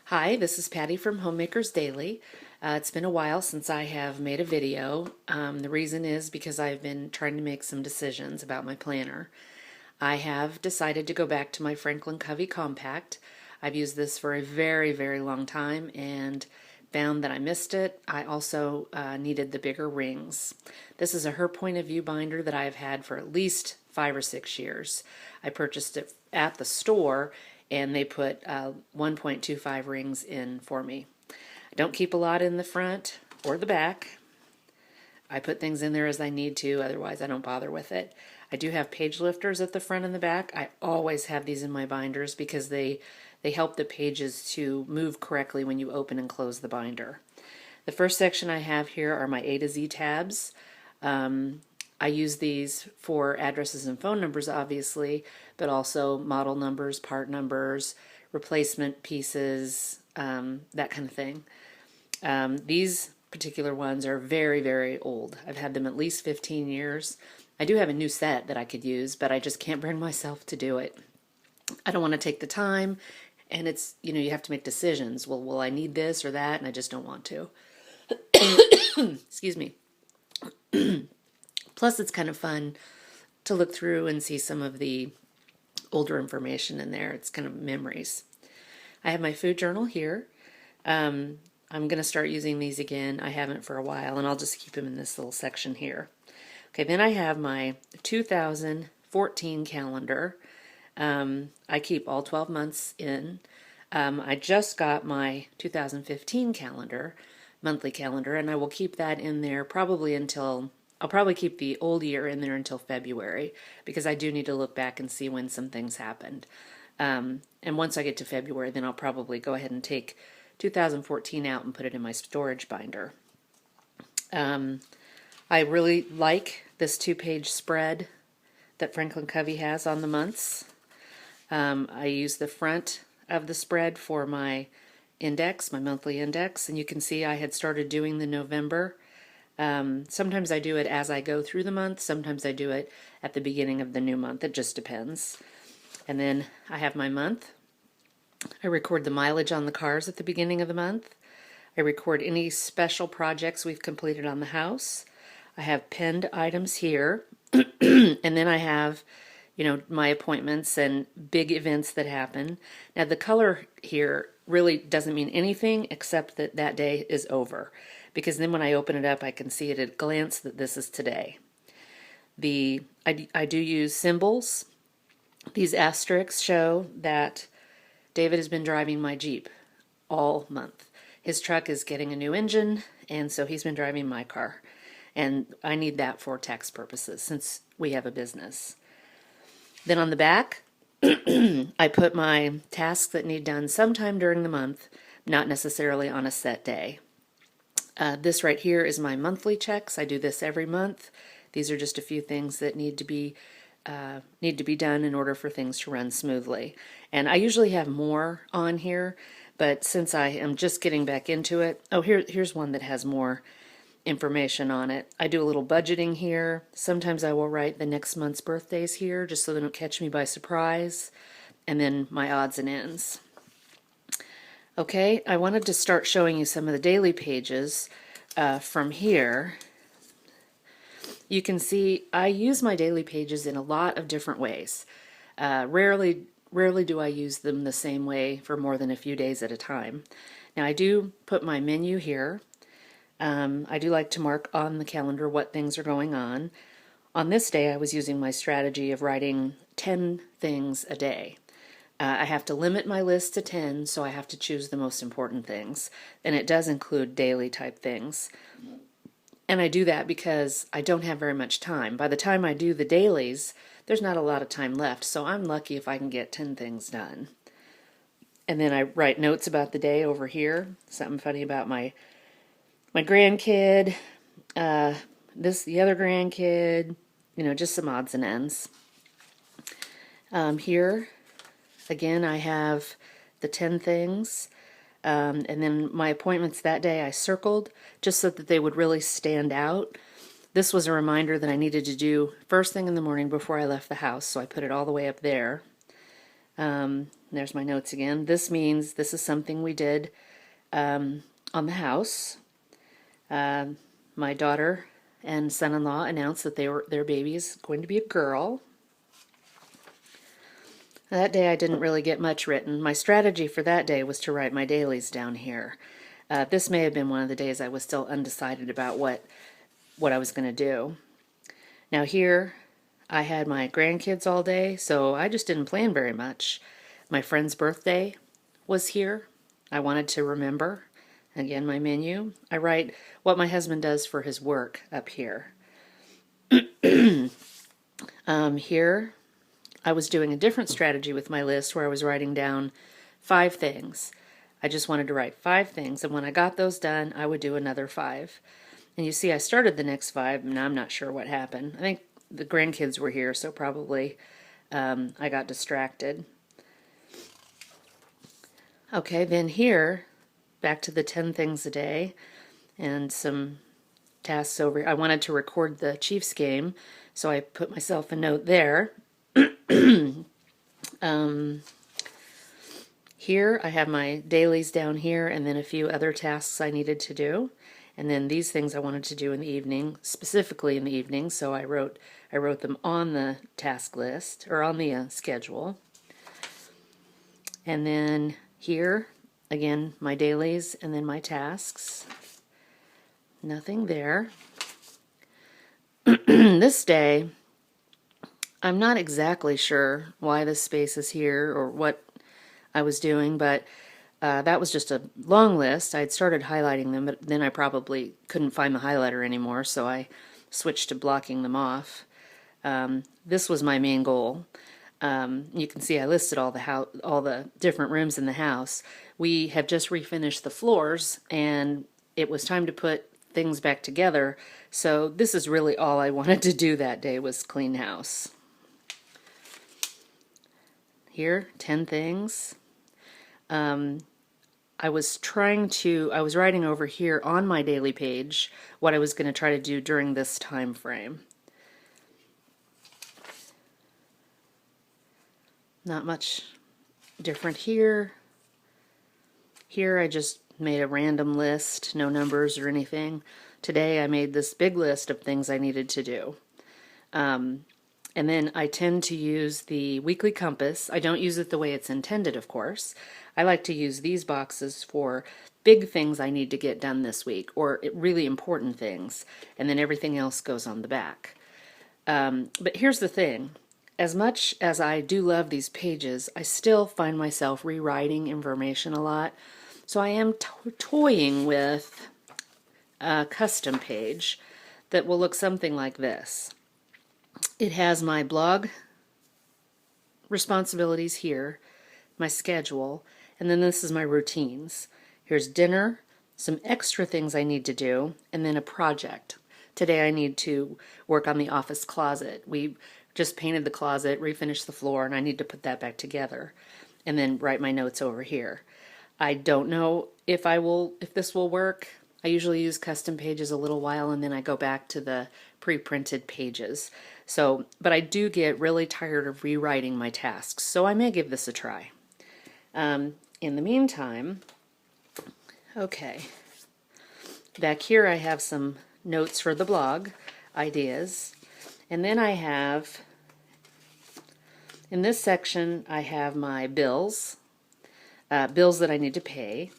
Hi, this is Patty from Homemakers Daily. It's been a while since I have made a video. The reason is because I've been trying to make some decisions about my planner. I have decided to go back to my Franklin Covey Compact. I've used this for a very, very long time and found that I missed it. I also needed the bigger rings. This is a Her Point of View binder that I've had for at least 5 or 6 years. I purchased it at the store and they put 1.25 rings in for me. I don't keep a lot in the front or the back. I put things in there as I need to, otherwise I don't bother with it. I do have page lifters at the front and the back. I always have these in my binders because they help the pages to move correctly when you open and close the binder. The first section I have here are my A to Z tabs. I use these for addresses and phone numbers, obviously, but also model numbers, part numbers, replacement pieces, that kind of thing. These particular ones are very, very old. I've had them at least 15 years. I do have a new set that I could use, but I just can't bring myself to do it. I don't want to take the time, and it's, you have to make decisions. Well, will I need this or that? And I just don't want to. Excuse me. Plus, it's kind of fun to look through and see some of the older information in there. It's kind of memories. I have my food journal here. I'm going to start using these again. I haven't for a while, and I'll just keep them in this little section here. Okay, then I have my 2014 calendar. I keep all 12 months in. I just got my 2015 calendar, monthly calendar, and I will keep that in there probably until, I'll probably keep the old year in there until February because I do need to look back and see when some things happened. And once I get to February, then I'll probably go ahead and take 2014 out and put it in my storage binder. I really like this 2-page spread that Franklin Covey has on the months. I use the front of the spread for my index, my monthly index, and you can see I had started doing the November. Sometimes I do it as I go through the month, sometimes I do it at the beginning of the new month, it just depends. And then I have my month. I record the mileage on the cars at the beginning of the month. I record any special projects we've completed on the house. I have pinned items here, and then I have, my appointments and big events that happen. Now the color here really doesn't mean anything except that that day is over, because then when I open it up I can see it at a glance that this is today. I do use symbols. These asterisks show that David has been driving my Jeep all month. His truck is getting a new engine, and so he's been driving my car. And I need that for tax purposes since we have a business. Then on the back, I put my tasks that need done sometime during the month, not necessarily on a set day. This right here is my monthly checks. I do this every month. These are just a few things that need to be done in order for things to run smoothly. And I usually have more on here, but since I am just getting back into it, here's one that has more information on it. I do a little budgeting here. Sometimes I will write the next month's birthdays here just so they don't catch me by surprise. And then my odds and ends. Okay, I wanted to start showing you some of the daily pages from here. You can see I use my daily pages in a lot of different ways. Rarely do I use them the same way for more than a few days at a time. Now I do put my menu here. I do like to mark on the calendar what things are going on. On this day I was using my strategy of writing 10 things a day. I have to limit my list to 10, so I have to choose the most important things. And it does include daily type things. And I do that because I don't have very much time. By the time I do the dailies, there's not a lot of time left, so I'm lucky if I can get 10 things done. And then I write notes about the day over here, something funny about my grandkid, the other grandkid, just some odds and ends. Here, again, I have the 10 things. And then my appointments that day I circled just so that they would really stand out. This was a reminder that I needed to do first thing in the morning before I left the house, so I put it all the way up there. There's my notes again. This means this is something we did on the house. My daughter and son-in-law announced that their baby is going to be a girl. That day I didn't really get much written. My strategy for that day was to write my dailies down here. This may have been one of the days I was still undecided about what I was going to do. Now here I had my grandkids all day, so I just didn't plan very much. My friend's birthday was here. I wanted to remember. Again, my menu. I write what my husband does for his work up here. Here I was doing a different strategy with my list where I was writing down 5 things. I just wanted to write 5 things, and when I got those done, I would do another 5. And you see I started the next 5, and I'm not sure what happened. I think the grandkids were here, so probably I got distracted. Okay, then here, back to the 10 things a day, and some tasks over. I wanted to record the Chiefs game, so I put myself a note there. Here I have my dailies down here, and then a few other tasks I needed to do, and then these things I wanted to do in the evening, specifically in the evening, so I wrote them on the task list, or on the schedule. And then here, again, my dailies, and then my tasks. Nothing there. This day, I'm not exactly sure why this space is here or what I was doing, but that was just a long list. I'd started highlighting them, but then I probably couldn't find the highlighter anymore, so I switched to blocking them off. This was my main goal. You can see I listed all the different rooms in the house. We have just refinished the floors, and it was time to put things back together, so this is really all I wanted to do that day, was clean house. Here, 10 things. I was writing over here on my daily page what I was going to try to do during this time frame. Not much different here. Here I just made a random list, no numbers or anything. Today I made this big list of things I needed to do. And then I tend to use the weekly compass. I don't use it the way it's intended, of course. I like to use these boxes for big things I need to get done this week, or really important things, and then everything else goes on the back. But here's the thing. As much as I do love these pages, I still find myself rewriting information a lot. So I am toying with a custom page that will look something like this. It has my blog responsibilities here, my schedule, and then this is my routines. Here's dinner, some extra things I need to do, and then a project. Today I need to work on the office closet. We just painted the closet, refinished the floor, and I need to put that back together, and then write my notes over here. I don't know if this will work. I usually use custom pages a little while, and then I go back to the pre-printed pages. But I do get really tired of rewriting my tasks, so I may give this a try. In the meantime, okay, back here I have some notes for the blog, ideas, and then I have, in this section, I have my bills that I need to pay.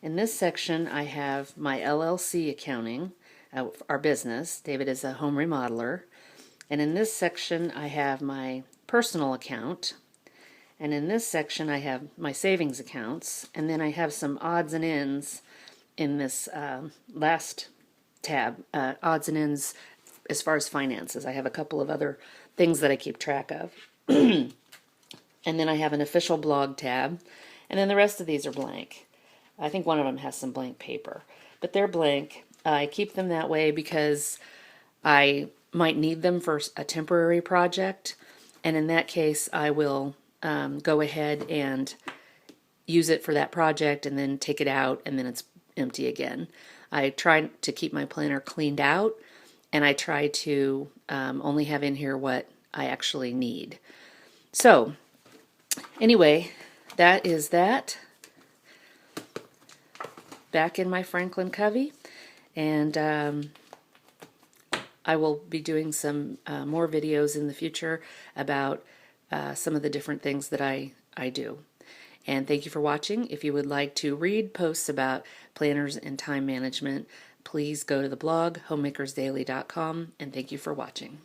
In this section, I have my LLC accounting, our business. David is a home remodeler. And in this section, I have my personal account. And in this section, I have my savings accounts. And then I have some odds and ends in this last tab, odds and ends as far as finances. I have a couple of other things that I keep track of. And then I have an official blog tab. And then the rest of these are blank. I think one of them has some blank paper, but they're blank. I keep them that way because I might need them for a temporary project, and in that case I will go ahead and use it for that project and then take it out, and then it's empty again. I try to keep my planner cleaned out, and I try to only have in here what I actually need. So Anyway, that is that. Back in my Franklin Covey, and I will be doing some more videos in the future about some of the different things that I do. And thank you for watching. If you would like to read posts about planners and time management, please go to the blog, homemakersdaily.com, and thank you for watching.